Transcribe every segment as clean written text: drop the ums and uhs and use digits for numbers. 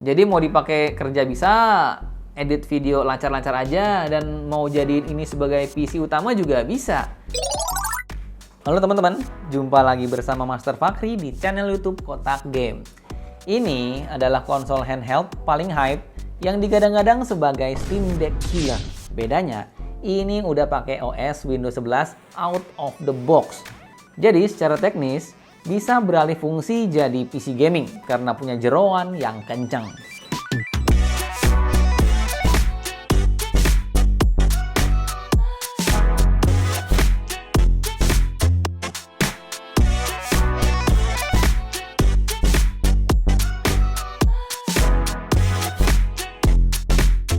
Jadi mau dipakai kerja bisa, edit video lancar-lancar aja, dan mau jadiin ini sebagai PC utama juga bisa. Halo teman-teman, jumpa lagi bersama Master Fakri di channel YouTube Kotak Game. Ini adalah konsol handheld paling hype yang digadang-gadang sebagai Steam Deck killer. Bedanya, ini udah pakai OS Windows 11 out of the box. Jadi secara teknis, bisa beralih fungsi jadi PC gaming karena punya jeroan yang kencang.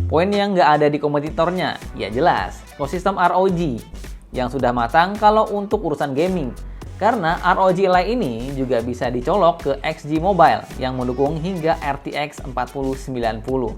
Poin yang nggak ada di kompetitornya, ya jelas, ekosistem ROG yang sudah matang kalau untuk urusan gaming. Karena ROG Ally ini juga bisa dicolok ke XG Mobile yang mendukung hingga RTX 4090.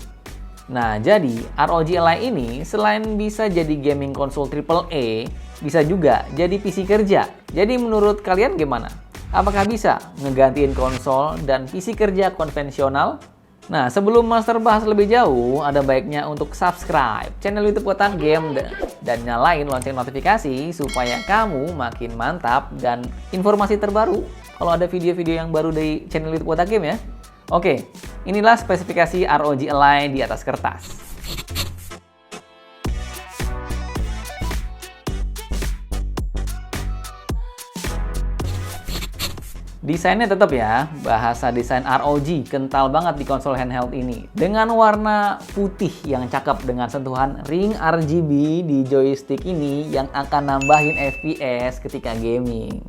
Nah, jadi ROG Ally ini selain bisa jadi gaming konsol AAA, bisa juga jadi PC kerja. Jadi menurut kalian gimana? Apakah bisa ngegantiin konsol dan PC kerja konvensional? Nah, sebelum Master bahas lebih jauh, ada baiknya untuk subscribe channel YouTube Kotak Game dan nyalain lonceng notifikasi supaya kamu makin mantap dan informasi terbaru kalau ada video-video yang baru dari channel YouTube Kotak Game ya. Oke, inilah spesifikasi ROG Ally di atas kertas. Desainnya tetap ya, bahasa desain ROG kental banget di konsol handheld ini. Dengan warna putih yang cakep dengan sentuhan ring RGB di joystick ini yang akan nambahin FPS ketika gaming.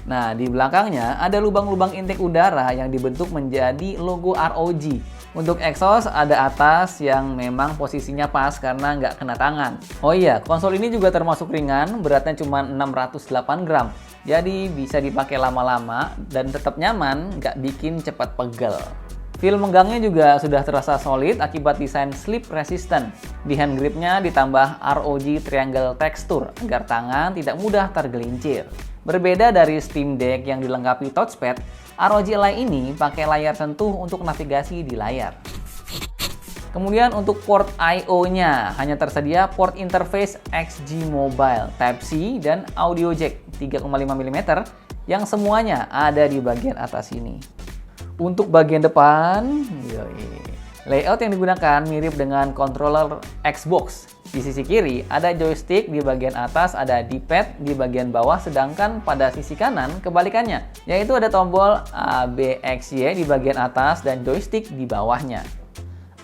Nah, di belakangnya ada lubang-lubang intake udara yang dibentuk menjadi logo ROG. Untuk exhaust ada atas yang memang posisinya pas karena nggak kena tangan. Oh iya, konsol ini juga termasuk ringan, beratnya cuma 608 gram. Jadi bisa dipakai lama-lama dan tetap nyaman, nggak bikin cepat pegel. Feel menggangnya juga sudah terasa solid akibat desain slip resistant. Di hand gripnya ditambah ROG triangle texture agar tangan tidak mudah tergelincir. Berbeda dari Steam Deck yang dilengkapi touchpad, ROG Ally ini pakai layar sentuh untuk navigasi di layar. Kemudian untuk port I/O-nya hanya tersedia port interface XG Mobile, Type-C, dan audio jack 3,5 mm yang semuanya ada di bagian atas ini. Untuk bagian depan, layout yang digunakan mirip dengan controller Xbox. Di sisi kiri ada joystick, di bagian atas ada D-pad, di bagian bawah, sedangkan pada sisi kanan kebalikannya, yaitu ada tombol ABXY di bagian atas dan joystick di bawahnya.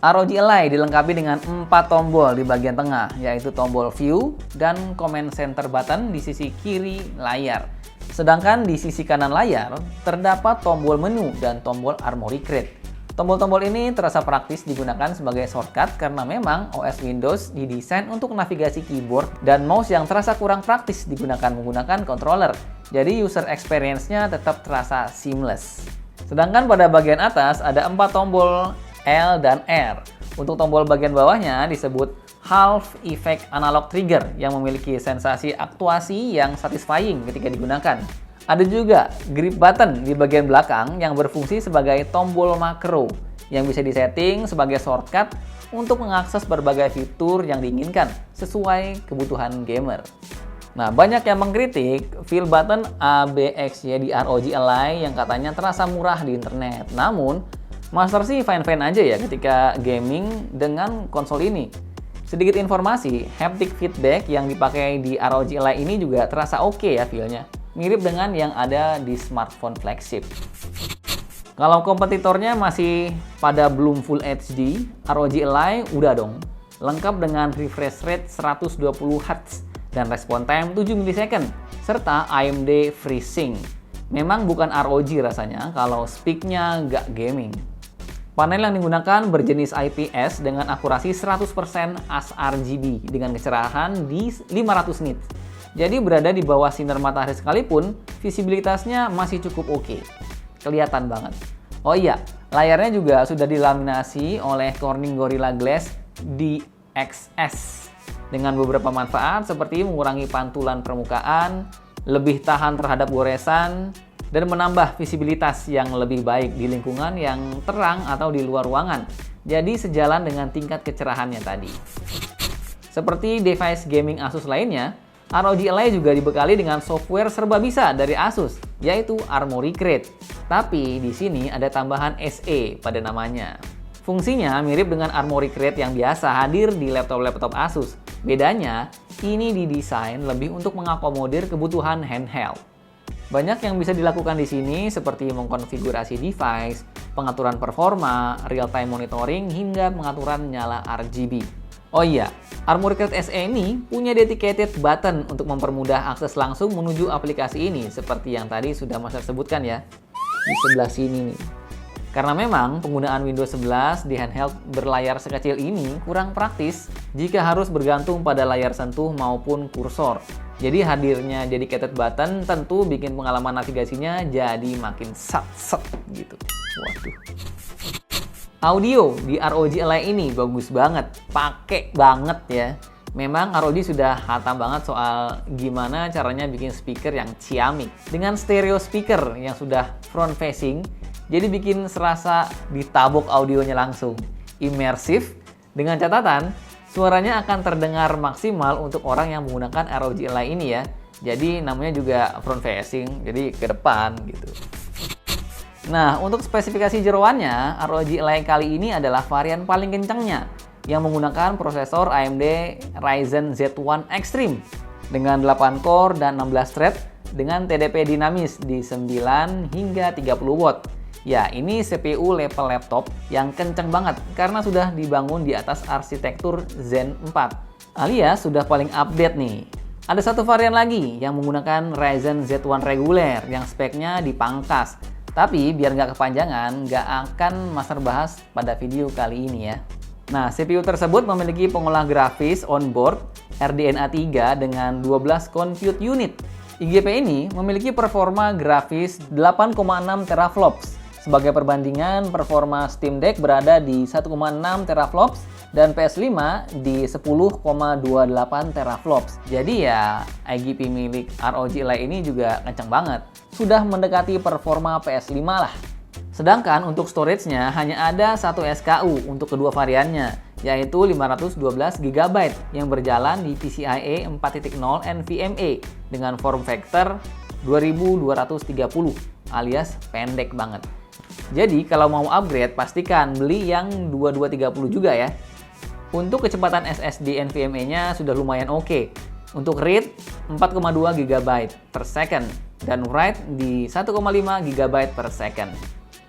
ROG Ally dilengkapi dengan 4 tombol di bagian tengah, yaitu tombol View dan Command Center button di sisi kiri layar. Sedangkan di sisi kanan layar terdapat tombol menu dan tombol Armoury Crate. Tombol-tombol ini terasa praktis digunakan sebagai shortcut karena memang OS Windows didesain untuk navigasi keyboard dan mouse yang terasa kurang praktis digunakan menggunakan controller. Jadi user experience-nya tetap terasa seamless. Sedangkan pada bagian atas ada 4 tombol L dan R. Untuk tombol bagian bawahnya disebut half effect analog trigger yang memiliki sensasi aktuasi yang satisfying ketika digunakan. Ada juga grip button di bagian belakang yang berfungsi sebagai tombol makro yang bisa disetting sebagai shortcut untuk mengakses berbagai fitur yang diinginkan sesuai kebutuhan gamer. Nah, banyak yang mengkritik feel button ABXY di ROG Ally yang katanya terasa murah di internet. Namun, Master sih fine-fine aja ya ketika gaming dengan konsol ini. Sedikit informasi, haptic feedback yang dipakai di ROG Ally ini juga terasa oke ya feel-nya. Mirip dengan yang ada di smartphone flagship. Kalau kompetitornya masih pada belum Full HD, ROG Ally udah dong. Lengkap dengan refresh rate 120 Hz dan respon time 7 ms, serta AMD FreeSync. Memang bukan ROG rasanya kalau speak-nya nggak gaming. Panel yang digunakan berjenis IPS dengan akurasi 100% sRGB dengan kecerahan di 500 nits. Jadi berada di bawah sinar matahari sekalipun, visibilitasnya masih cukup oke. Kelihatan banget. Oh iya, layarnya juga sudah dilaminasi oleh Corning Gorilla Glass DXS dengan beberapa manfaat seperti mengurangi pantulan permukaan, lebih tahan terhadap goresan, dan menambah visibilitas yang lebih baik di lingkungan yang terang atau di luar ruangan. Jadi sejalan dengan tingkat kecerahannya tadi. Seperti device gaming Asus lainnya, ROG Ally juga dibekali dengan software serba bisa dari Asus, yaitu Armoury Crate. Tapi di sini ada tambahan SE pada namanya. Fungsinya mirip dengan Armoury Crate yang biasa hadir di laptop-laptop Asus. Bedanya, ini didesain lebih untuk mengakomodir kebutuhan handheld. Banyak yang bisa dilakukan di sini seperti mengkonfigurasi device, pengaturan performa, real-time monitoring, hingga pengaturan nyala RGB. Oh iya, Armoury Crate SE ini punya dedicated button untuk mempermudah akses langsung menuju aplikasi ini, seperti yang tadi sudah Mas sebutkan ya, di sebelah sini nih. Karena memang penggunaan Windows 11 di handheld berlayar sekecil ini kurang praktis jika harus bergantung pada layar sentuh maupun kursor. Jadi hadirnya dedicated button tentu bikin pengalaman navigasinya jadi makin sat-set gitu. Waduh. Audio di ROG Ally ini bagus banget, pakai banget ya. Memang ROG sudah hatam banget soal gimana caranya bikin speaker yang ciamik. Dengan stereo speaker yang sudah front facing, jadi bikin serasa ditabok audionya langsung. Imersif, dengan catatan, suaranya akan terdengar maksimal untuk orang yang menggunakan ROG Ally ini ya. Jadi namanya juga front facing, jadi ke depan gitu. Nah, untuk spesifikasi jeroannya, ROG Ally kali ini adalah varian paling kencangnya yang menggunakan prosesor AMD Ryzen Z1 Extreme dengan 8 core dan 16 thread dengan TDP dinamis di 9 hingga 30 watt. Ya, ini CPU level laptop yang kenceng banget karena sudah dibangun di atas arsitektur Zen 4, alias sudah paling update nih. Ada satu varian lagi yang menggunakan Ryzen Z1 reguler yang speknya dipangkas. Tapi biar nggak kepanjangan, nggak akan Master bahas pada video kali ini ya. Nah, CPU tersebut memiliki pengolah grafis onboard RDNA 3 dengan 12 compute unit. IGP ini memiliki performa grafis 8,6 teraflops. Sebagai perbandingan, performa Steam Deck berada di 1,6 teraflops dan PS5 di 10,28 teraflops. Jadi ya, IGP milik ROG Ally ini juga kencang banget. Sudah mendekati performa PS5 lah. Sedangkan untuk storage-nya hanya ada satu SKU untuk kedua variannya, yaitu 512 GB yang berjalan di PCIe 4.0 NVMe dengan form factor 2230 alias pendek banget. Jadi kalau mau upgrade pastikan beli yang 2230 juga ya. Untuk kecepatan SSD NVMe-nya sudah lumayan oke. Untuk read 4,2 GB per second dan write di 1,5 GB per second.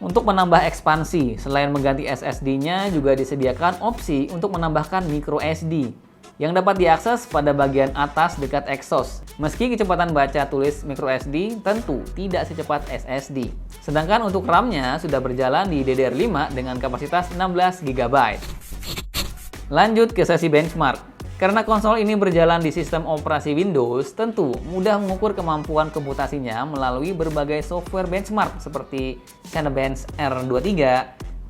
Untuk menambah ekspansi, selain mengganti SSD-nya juga disediakan opsi untuk menambahkan micro SD yang dapat diakses pada bagian atas dekat exhaust. Meski kecepatan baca tulis micro SD tentu tidak secepat SSD. Sedangkan untuk RAM-nya sudah berjalan di DDR5 dengan kapasitas 16 GB. Lanjut ke sesi benchmark. Karena konsol ini berjalan di sistem operasi Windows, tentu mudah mengukur kemampuan komputasinya melalui berbagai software benchmark seperti Cinebench R23,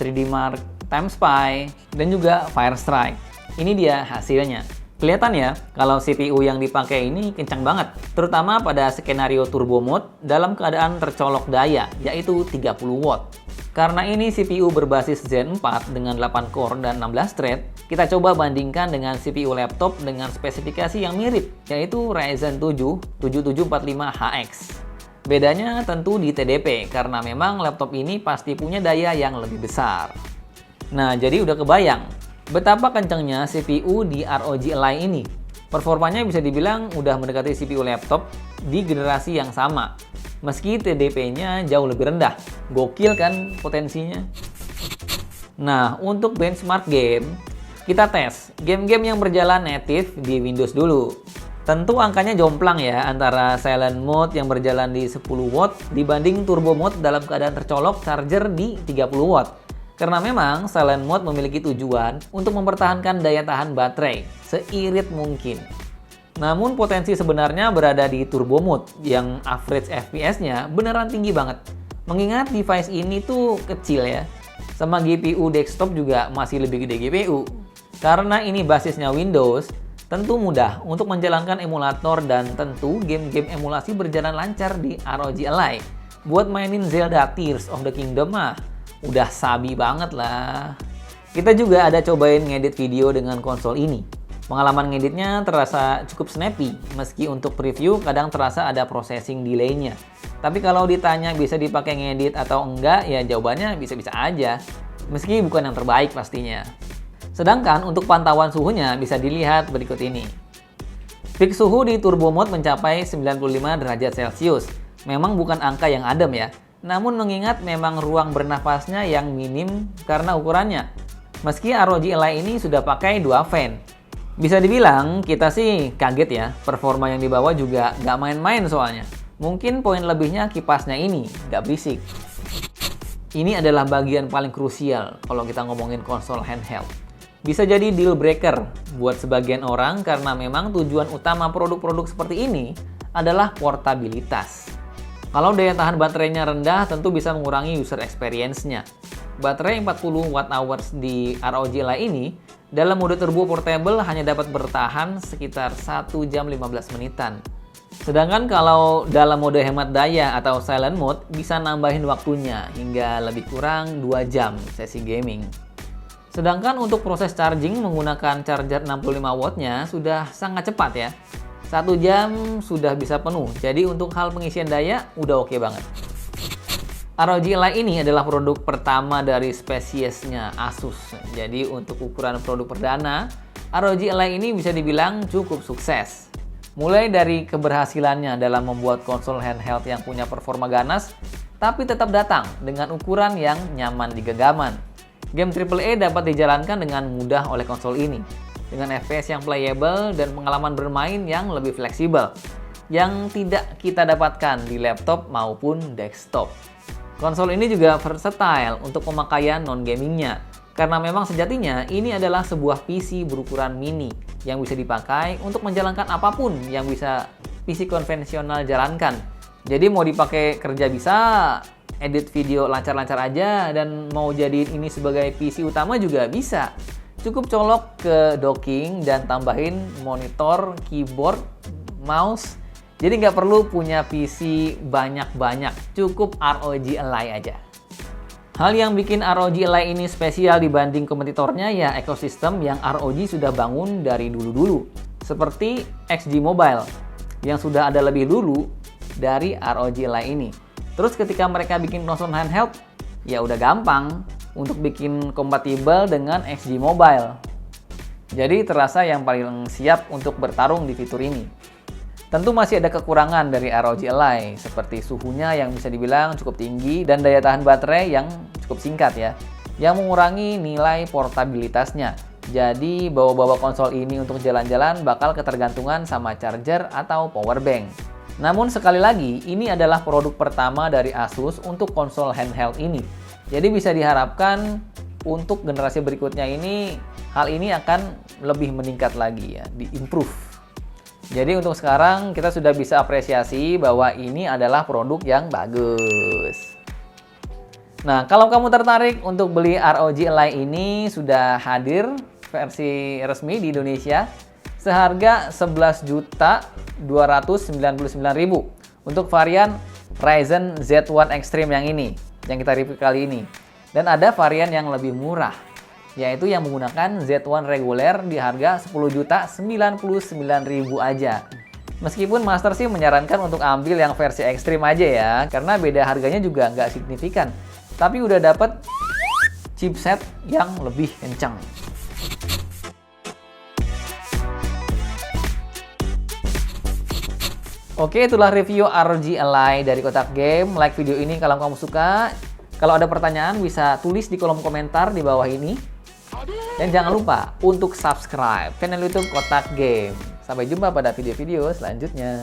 3D Mark, TimeSpy, dan juga Firestrike. Ini dia hasilnya. Kelihatan ya, kalau CPU yang dipakai ini kencang banget, terutama pada skenario turbo mode dalam keadaan tercolok daya, yaitu 30 watt. Karena ini CPU berbasis Zen 4 dengan 8 core dan 16 thread, kita coba bandingkan dengan CPU laptop dengan spesifikasi yang mirip, yaitu Ryzen 7 7745HX. Bedanya tentu di TDP, karena memang laptop ini pasti punya daya yang lebih besar. Nah, jadi udah kebayang betapa kencangnya CPU di ROG Ally ini. Performanya bisa dibilang udah mendekati CPU laptop di generasi yang sama. Meski TDP-nya jauh lebih rendah. Gokil kan potensinya? Nah, untuk benchmark game, kita tes game-game yang berjalan native di Windows dulu. Tentu angkanya jomplang ya antara silent mode yang berjalan di 10 watt dibanding turbo mode dalam keadaan tercolok charger di 30 watt. Karena memang silent mode memiliki tujuan untuk mempertahankan daya tahan baterai seirit mungkin. Namun potensi sebenarnya berada di turbo mode yang average FPS-nya beneran tinggi banget. Mengingat device ini tuh kecil ya, sama GPU desktop juga masih lebih gede GPU. Karena ini basisnya Windows, tentu mudah untuk menjalankan emulator dan tentu game-game emulasi berjalan lancar di ROG Ally. Buat mainin Zelda Tears of the Kingdom mah udah sabi banget lah. Kita juga ada cobain ngedit video dengan konsol ini. Pengalaman ngeditnya terasa cukup snappy, meski untuk preview kadang terasa ada processing delay-nya. Tapi kalau ditanya bisa dipakai ngedit atau enggak, ya jawabannya bisa-bisa aja. Meski bukan yang terbaik pastinya. Sedangkan untuk pantauan suhunya bisa dilihat berikut ini. Peak suhu di turbo mode mencapai 95 derajat Celcius. Memang bukan angka yang adem ya, namun mengingat memang ruang bernafasnya yang minim karena ukurannya. Meski ROG Ally ini sudah pakai 2 fan. Bisa dibilang kita sih kaget ya, performa yang dibawa juga nggak main-main soalnya. Mungkin poin lebihnya kipasnya ini, nggak berisik. Ini adalah bagian paling krusial kalau kita ngomongin konsol handheld. Bisa jadi deal breaker buat sebagian orang karena memang tujuan utama produk-produk seperti ini adalah portabilitas. Kalau daya tahan baterainya rendah, tentu bisa mengurangi user experience-nya. Baterai 40 Wh di ROG Ally ini, dalam mode turbo portable hanya dapat bertahan sekitar 1 jam 15 menitan. Sedangkan kalau dalam mode hemat daya atau silent mode, bisa nambahin waktunya hingga lebih kurang 2 jam sesi gaming. Sedangkan untuk proses charging menggunakan charger 65 watt-nya sudah sangat cepat ya. 1 jam sudah bisa penuh, jadi untuk hal pengisian daya udah oke banget. ROG Ally ini adalah produk pertama dari spesiesnya Asus. Jadi untuk ukuran produk perdana, ROG Ally ini bisa dibilang cukup sukses. Mulai dari keberhasilannya dalam membuat konsol handheld yang punya performa ganas, tapi tetap datang dengan ukuran yang nyaman di genggaman. Game AAA dapat dijalankan dengan mudah oleh konsol ini, dengan FPS yang playable dan pengalaman bermain yang lebih fleksibel, yang tidak kita dapatkan di laptop maupun desktop. Konsol ini juga versatile untuk pemakaian non-gamingnya, karena memang sejatinya ini adalah sebuah PC berukuran mini yang bisa dipakai untuk menjalankan apapun yang bisa PC konvensional jalankan. Jadi mau dipakai kerja bisa, edit video lancar-lancar aja, dan mau jadiin ini sebagai PC utama juga bisa. Cukup colok ke docking dan tambahin monitor, keyboard, mouse. Jadi nggak perlu punya PC banyak-banyak, cukup ROG Ally aja. Hal yang bikin ROG Ally ini spesial dibanding kompetitornya ya ekosistem yang ROG sudah bangun dari dulu-dulu. Seperti XG Mobile, yang sudah ada lebih dulu dari ROG Ally ini. Terus ketika mereka bikin konsol handheld, ya udah gampang untuk bikin kompatibel dengan XG Mobile. Jadi terasa yang paling siap untuk bertarung di fitur ini. Tentu masih ada kekurangan dari ROG Ally, seperti suhunya yang bisa dibilang cukup tinggi dan daya tahan baterai yang cukup singkat ya, yang mengurangi nilai portabilitasnya. Jadi bawa-bawa konsol ini untuk jalan-jalan bakal ketergantungan sama charger atau power bank. Namun sekali lagi, ini adalah produk pertama dari Asus untuk konsol handheld ini. Jadi bisa diharapkan untuk generasi berikutnya ini, hal ini akan lebih meningkat lagi ya, di-improve. Jadi untuk sekarang kita sudah bisa apresiasi bahwa ini adalah produk yang bagus. Nah, kalau kamu tertarik untuk beli ROG Ally ini, sudah hadir versi resmi di Indonesia seharga 11.299.000 untuk varian Ryzen Z1 Extreme yang ini, yang kita review kali ini. Dan ada varian yang lebih murah, yaitu yang menggunakan Z1 reguler di harga 10.099.000 aja. Meskipun Master sih menyarankan untuk ambil yang versi ekstrim aja ya, karena beda harganya juga nggak signifikan. Tapi udah dapet chipset yang lebih kencang. Oke, itulah review ROG Ally dari Kotak Game. Like video ini kalau kamu suka. Kalau ada pertanyaan bisa tulis di kolom komentar di bawah ini. Dan jangan lupa untuk subscribe channel YouTube Kotak Game. Sampai jumpa pada video-video selanjutnya.